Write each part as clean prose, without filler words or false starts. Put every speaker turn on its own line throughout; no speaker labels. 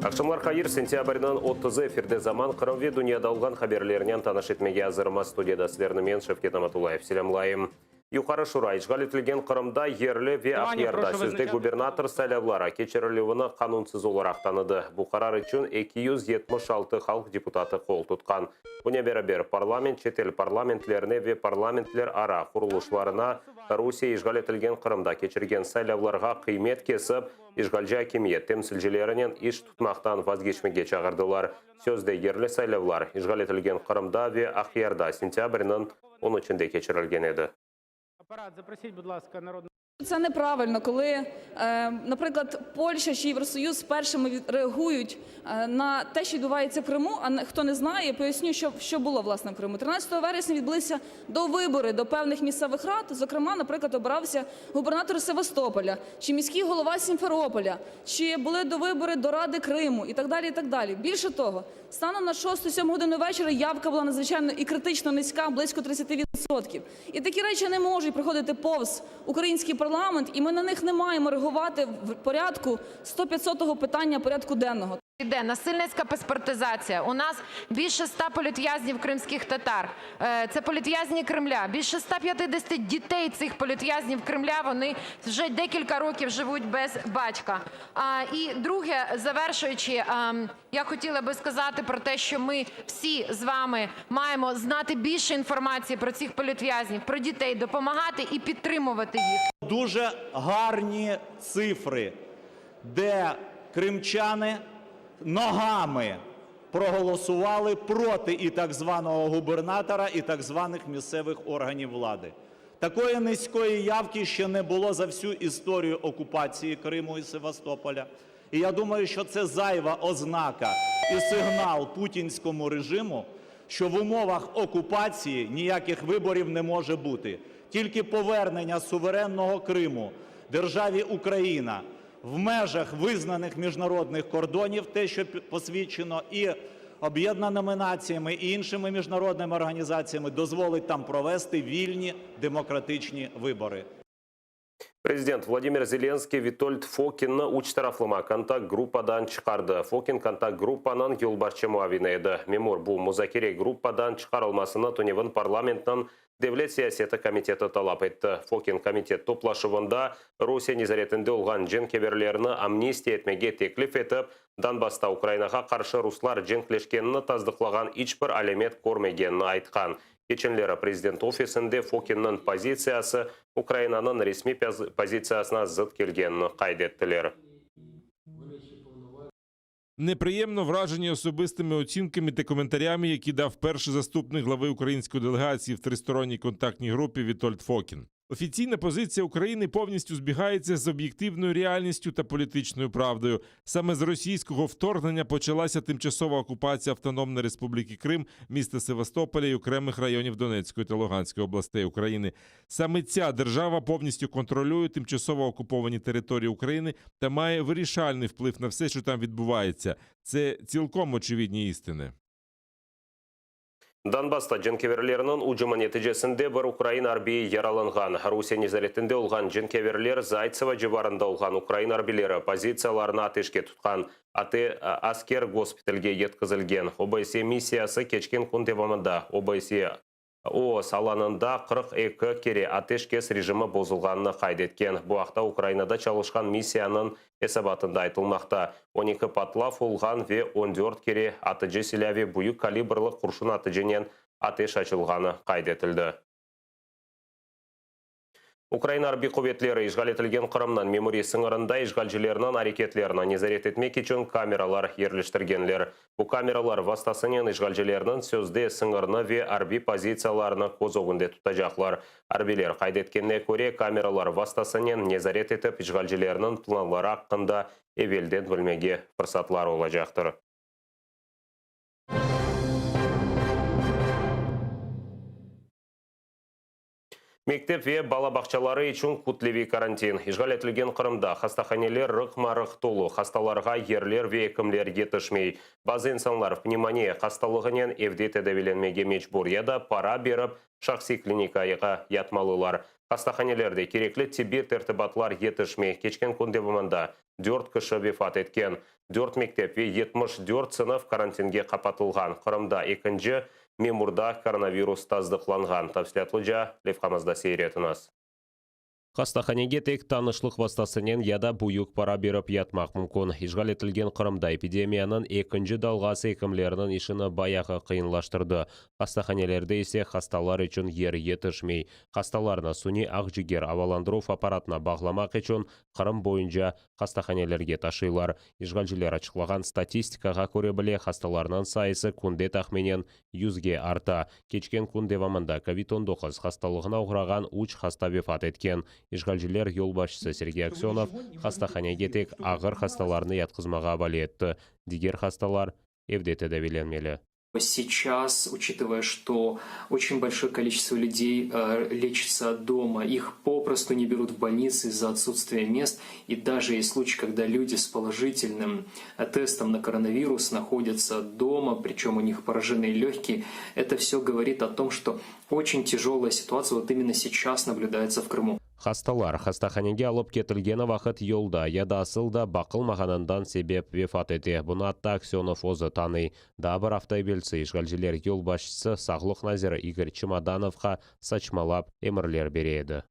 Акшамлар хайыр сентябрьнан 30 эфирде заман Қырымве дүнияда алған хаберлерінен таныш етмеге азырма студияда сілернімен Шевкет Аматулаев. Селямлайым. Юқары Шура ишғал етілген Қырымда ерлі ве Ақиярда сөзде губернатор сайлаулары кечірілуіні қанунсыз оларақ таныды. Бұл қарар үшін 276 халық депутаты қол тұтқан. Бұне бәрі парламент, шетел парламентлеріне ве парламентлер ара құрылышларына Русия ишғал етілген Қырымда кечірген сайлауларға қимет кесіп, ишғалжа кемиет темсілжелерінен иш тұтмақтан вазгешмеге чағырдылар. Сөзде ерлі сайлаулар ишғал етілген Қырымда ве Ақиярда сентябрьнің 13-інде кечірілген еді.
Апарат, запросіть, будь ласка, народного.
Це неправильно, коли, наприклад, Польща чи Євросоюз першими реагують на те, що відбувається в Криму, а хто не знає, поясню, що було, власне, в Криму. 13 вересня відбулися довибори до певних місцевих рад, зокрема, наприклад, обирався губернатор Севастополя, чи міський голова Сімферополя, чи були довибори до Ради Криму і так далі, і так далі. Більше того, станом на 6-7 годину вечора явка була надзвичайно і критично низька, близько 30%. І такі речі не можуть проходити повз український парламент, і ми на них не маємо реагувати в порядку 100-500 питання порядку денного.
Іде насильницька паспортизація. У нас більше 100 політв'язнів кримських татар. Це політв'язні Кремля. Більше 150 дітей цих політв'язнів Кремля, вони вже декілька років живуть без батька. І друге, завершуючи, я хотіла би сказати про те, що ми всі з вами маємо знати більше інформації про цих політв'язнів, про дітей, допомагати і підтримувати їх.
Дуже гарні цифри, де кримчани ногами проголосували проти і так званого губернатора, і так званих місцевих органів влади. Такої низької явки ще не було за всю історію окупації Криму і Севастополя. І я думаю, що це зайва ознака і сигнал путінському режиму, що в умовах окупації ніяких виборів не може бути. Тільки повернення суверенного Криму державі Україна в межах визнаних міжнародних кордонів, те, що посвідчено і Об'єднаними Націями, і іншими міжнародними організаціями, дозволить там провести вільні демократичні вибори.
Президент Владимир Зеленский Витольд Фокинны уч тарафлыма контакт-группадан чықарды. Фокин контакт-группанан юлбарчымы авинайды. Мемор бұл музакире группадан чықарылмасыны төневін парламентнан Devlet Siyaseti Komiteti талап етті. Фокин комитет топлашывында Русия незаретінде олған женкеберлеріні амнистия етмеге теклиф етіп, Донбасста Украинаға қаршы руслар женклешкеніні таздықлаған ичбір алемет көрмегенін айтқан. Кеченлері президент офисінде Фокиннің позициясы Украинаның ресми позициясына зыт келгенін қайдеттілер.
Неприємно вражені особистими оцінками та коментарями, які дав перший заступник глави української делегації в тристоронній контактній групі Вітольд Фокін. Офіційна позиція України повністю збігається з об'єктивною реальністю та політичною правдою. Саме з російського вторгнення почалася тимчасова окупація Автономної Республіки Крим, міста Севастополя і окремих районів Донецької та Луганської областей України. Саме ця держава повністю контролює тимчасово окуповані території України та має вирішальний вплив на все, що там відбувається. Це цілком очевидні істини.
Донбасста женкеверлерінің ұжымы нәтижесінде бір Украина арбейі яраланған. Русия незаретінде олған женкеверлер Зайцева жеварында олған Украина арбейлері позицияларына атешке тұтқан. Аскер госпитальге еткізілген. ОБСЕ миссиясы кечкен күн девамында. ОБСЕ ООС аланында 42 кере атешкес режимі бозылғанына қайдеткен. Бұақта Украинада çalışқан миссияның есабатында айтылмақта. 12 патлав олған ве 14 кере атыжы силәве бұйық калибрлық құршын атыженен атеш açılғаны қайдетілді. Украина арби кубетлері ишғал етілген Қырымнан меморий сыңырында ишғалжылерінің әрекетлеріне незарет етмек үшін камералар ерліштіргенлер. Бұл камералар вастасынен ишғалжылерінің сөзде сыңырны ве арби позицияларына козоғынде тұтажақлар. Арбилер қайдеткенне көре камералар вастасынен незарет етіп ишғалжылерінің планлары аққында евелден білмеге фырсатлар олажақтыр. Мектеп ве балабақчалары үшін күтлеви карантин. Ишғал етілген Қырымда хастаханелер рық-марық толу, хасталарға ерлер ве екімлер етішмей. Базы инсанлар пневмония хасталығынен евде тәдәвеленмеге мечбур еді, пара беріп, шақси клиникаға ятмалылар. Хастаханелерде кереклі тибет тәртібатлар етішмей. Кечкен күнде бұмында 4 кіші вефат еткен. 4 мектеп ве 74 сынып карантинге қапатылған. Қырымда екінші мемурда коронавирус таздықланған. Тапсилатлыжа Левхамазда сейретініз. Хастаханеге тек танышлық бастасынен яда бұйық пара беріп ятмақ мүмкін. Ишғал етілген Қырымда эпидемияның екінші далғасы екімлерінің ішіні баяғы қиынлаштырды. Хастаханелерде есе хасталар үшін ер етішмей. Хасталарына суни ақжигер аваландыру аппаратына бағламақ үшін Қырым бойынша хастаханелерге ташылар. Ишғалжілер ачықлаған статистикаға көре біле хасталарынан сайысы күнде тахменен 100-ге арта. Кечкен күнде ваманда COVID-19 хасталығына ұғыраған уч хаста вефат еткен. Ишғалжілер елбашысы Сергей Аксенов хастаханеге тек ағыр хасталарны ятқызмаға бали етті. Дигер хасталар евде тәдәвиленмелі.
Сейчас, учитывая, что очень большое количество людей лечится дома, их попросту не берут в больницы из-за отсутствия мест, и даже есть случаи, когда люди с положительным тестом на коронавирус находятся дома, причем у них поражены легкие, это все говорит о том, что очень тяжелая ситуация вот именно сейчас наблюдается в Крыму.
Хасталар хастаханеге алып кетілген вақыт елда яда асылда бақылмағанандан себеп вефат ете. Бұны атта Аксенов өзі таны. Да бір автайбелсі ишғалжілер ел башчысы Сағлық Назиры Игорь Чемодановқа сачмалап емірлер береді.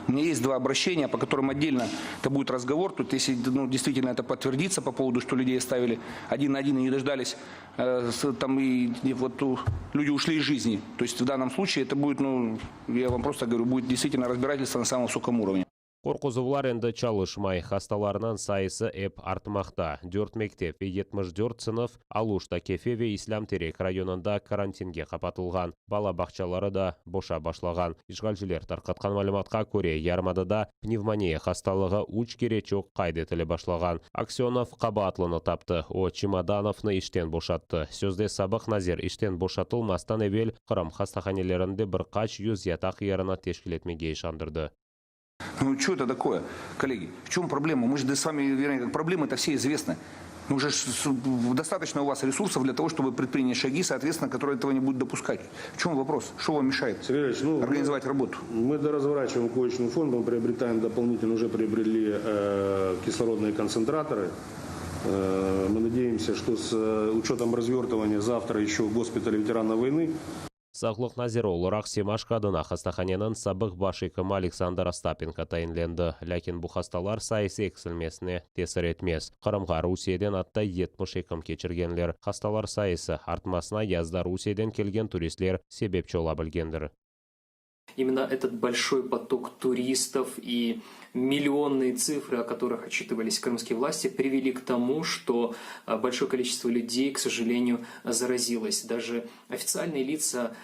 У меня есть 2 обращения, по которым отдельно это будет разговор. Тут, если действительно это подтвердится по поводу, что людей оставили один на один и не дождались, там и вот люди ушли из жизни. То есть в данном случае это будет, я вам просто говорю, будет действительно разбирательство на самом высоком уровне.
Қорқызывлар енді чалышмай, хасталарынан сайысы әп артмақта. 4 мектеп 74 сынып Алушта Кефеве Ислам Терек районында карантинге қапатылған. Бала бақчалары да боша башлаган. Ишғалжілер тарқатқан мәліметқа көре ярмадада пневмония хасталығы уч керечок қайдетілі башлаган. Аксенов қабатлыны тапты. О Чемодановны іштен бошатты. Сөзде Сабық Назир іштен бошатылмастан евел Қырым хастаханелерінде бір қач 100 ятақ еріна тешкіл етмеге ишандырды.
Ну, что это такое, коллеги? В чем проблема? Мы же с вами, вернее, проблемы-то все известны. Уже достаточно у вас ресурсов для того, чтобы предпринять шаги, соответственно, которые этого не будут допускать. В чем вопрос? Что вам мешает организовать работу?
Мы доразворачиваем коечный фонд, мы приобретаем дополнительно, уже приобрели кислородные концентраторы. Мы надеемся, что с учетом развертывания завтра еще госпиталя ветеранов войны.
Сағлық Назир олырақ Семашқадына хастаханенің сабық башикым Александр Остапенко тайынленді. Ләкин бұл хасталар сайысы эксілмесіне тесір етмес. Қырымға Русияден атта 72 кечіргенлер. Хасталар сайысы артмасына язда Русияден келген туристлер себепчі ола білгендір.
Именно этот большой поток туристов и миллионные цифры, о которых отчитывались крымские власти, привели к тому, что большое количество людей, к сожалению, заразилось. Даже официальные лица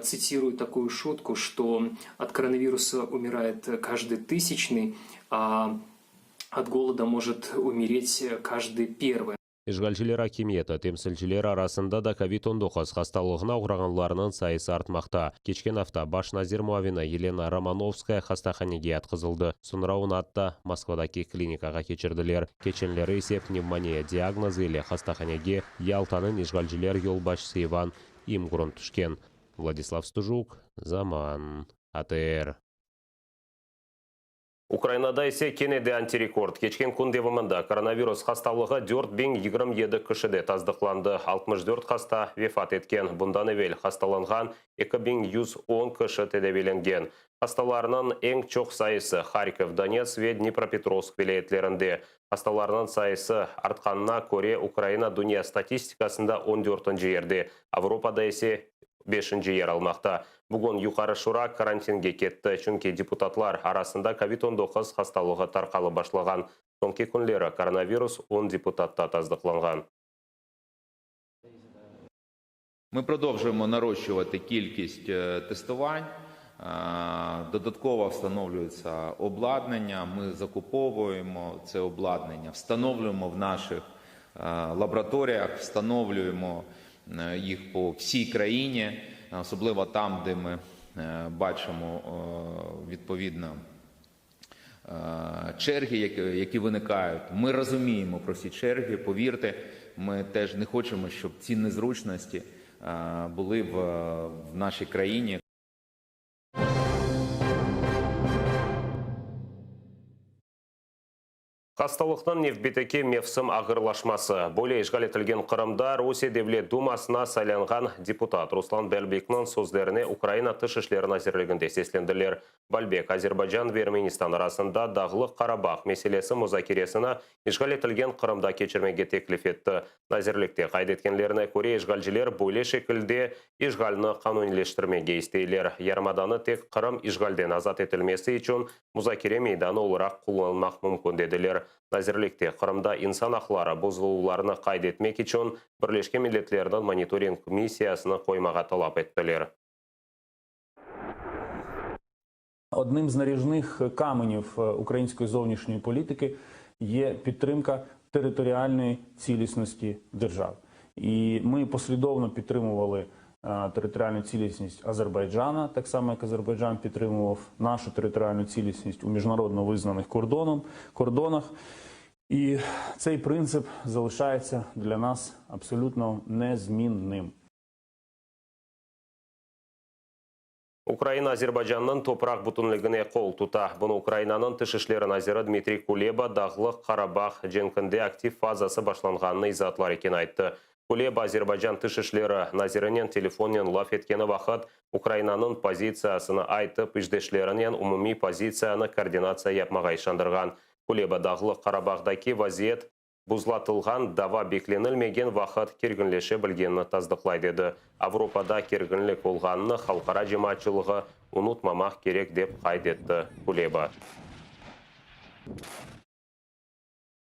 цитируют такую шутку, что от коронавируса умирает каждый 1000-й, а от голода может умереть каждый 1-й.
Ишғалжілер акиметі темсілжілер арасында да COVID-19 хасталығына ұғырағанларының сайысы артмақта. Кечкен авта баш назир муавина Елена Романовская хастаханеге атқызылды. Сонрауын атта Москвадаки клиникаға кечірділер. Кеченлері есе пневмония диагнозы или хастаханеге Ялтанын ишғалжілер елбашысы Иван Имгурын түшкен. Владислав Стужук, Заман, АТР. Украинада есе кенеде антирекорд. Кечкен күнде вымында коронавирус хасталығы 4027 кішіде таздықланды. 64 хаста вефат еткен. Бұндан евел хасталанған 2110 кіші тедевеленген. Хасталарының ең чоқ сайысы Харьков, Донец ве Днепропетровск вилаетлерінде. Хасталарының сайысы артқанына көре Украина дүния статистикасында 14 жерде. Европада есе 5 жер алмақта. Бүгін юқары шура карантинге кетті, чүнке депутатлар арасында COVID-19 хасталығы тарқалы башлаған. Соңғы күнлері коронавирус 10 депутатта таздықланған.
Ми продовжуємо нарощувати кількість тестувань. Додатково встановлюється обладнання. Ми закуповуємо це обладнання, встановлюємо в наших лабораторіях, встановлюємо їх по всій країні, особливо там, де ми бачимо відповідно черги, які виникають. Ми розуміємо про ці черги, повірте, ми теж не хочемо, щоб ці незручності були в нашій країні.
Хасталықтан нефбетеке мевсім ағырлашмасы. Более işgal етілген Қырымда Русия Девлет Думасына сайланған депутат Руслан Бәлбекнің сөздеріне Украина тыш ішлерін әзірлігінде сесленділер. Бәлбек Азербайджан ve Ermenistan арасында дағлық Қарабақ мәселесі мұзакересіні işgal етілген Қырымда кечірмеге теклif етті. Назерлікте қайдеткенлеріне көре işgalciler бөле шекілде işgalны қанунилештірмеге істейлер. Ярмаданы тек Қырым işgalден азат етілмесі үшін мұзакере мейданы олырақ құланмақ мүмкін деділер. Назерлікте Қырымда инсан ақлары бұзылуларыны қайдетмек үшін Бірлескен Миллетлердің мониторинг миссиясыны қоймаға талап еттілер.
Одним з наріжних каменів української зовнішньої політики є підтримка територіальної цілісності держав. І ми послідовно підтримували територіальну цілісність Азербайджана, так само як Азербайджан підтримував нашу територіальну цілісність у міжнародно визнаних кордонах. І цей принцип залишається для нас абсолютно незмінним.
Украина Азербайджанның топырақ бүтінлігіне қол тұта. Бұны Украинаның тыш ішлері назирі Дмитрий Кулеба дағлық Қарабақ женкінде актив фазасы башланғанын изатлар екен айтты. Кулеба Азербайджан тыш ішлері назирінен телефонен лаф еткені вақыт Украинаның позициясыны айтып, іждешлерінен умуми позицияны координация yapмаға ишандырған. Кулеба дағлық Қарабағдаки вазиет бұзлатылған дава бекленілмеген вақыт кергінлеше білгенні таздықлай деді. Авропада кергінлік олғанны халқара жематшылығы ұнытмамақ керек деп қайдетті Кулеба.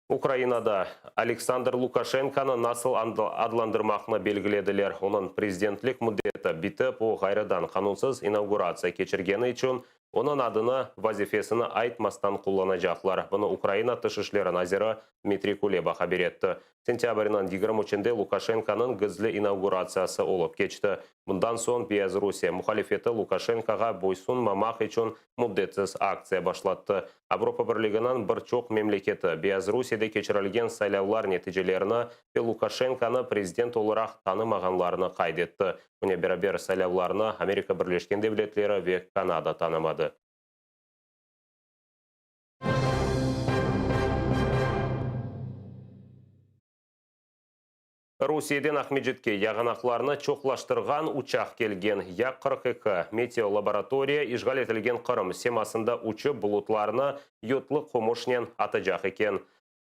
Украинада Александр Лукашенканы насыл адландырмақны белгіледілер. Оның президентлік мұдеті бітіп, о ғайрадан қанунсыз инаугурация кечіргені үшін оның адына вазифесіні айтмастан құлланacaklar. Бұны Украина тыш ішлері назирі Дмитрий Кулеба хабар етті. Сентябрьнан 23-нде Лукашенканың гізлі инаугурациясы олып кечті. Бұндан соң Белоруссия мұхалифеті Лукашенкаға бойсун мамақ үшін мұддетсіз акция башлатты. Авропа бірлігінің бір чоқ мемлекеті Белоруссияда кечірілген сайлаулар нәтижелеріні Лукашенканы президент оларақ танымағанларыны қайдетті. Бұне бәрабер сайлауларыны Америка Бірлескен Девлетлері ве Канада танымады. Русияден Ахмеджетке яғанақларыны чоқлаштырған учақ келген Я-42 метеолаборатория işgal етілген Қырым семасында учып бұлытларыны йотлы қомышнен атыжақ екен.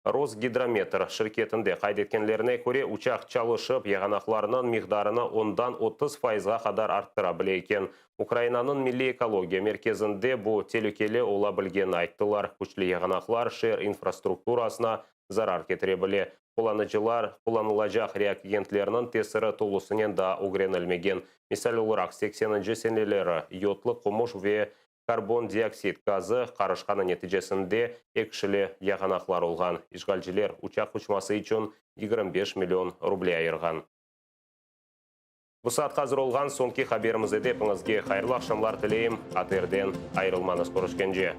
Росгидрометр шirketінде қайдеткенлеріне көре учақ чалышып, яғанақларының миғдарыны 10-30%-ға қадар арттыра біле екен. Украинаның Милли экология мерkezінде бұл телекелі ола білген айттылар. Күчлі яғанақлар шер инфраструктурасына зарар кетіре біле. Қоланылажақ реагентлерінің тесірі толысынен да огренілмеген. Мисал оларақ 80-нче сенелері йотлы қомыш ве карбон диоксид газы қарышқаны нәтижесінде екшілі яғанақлар олған. Işgalciler учақ ұчмасы үшін 25 миллион рублей айырған. Бұл саат қазір олған соңки хаберімізді депіңізге қайырлы ақшамлар тілейім. Атерден айырылманыз көрішкенже.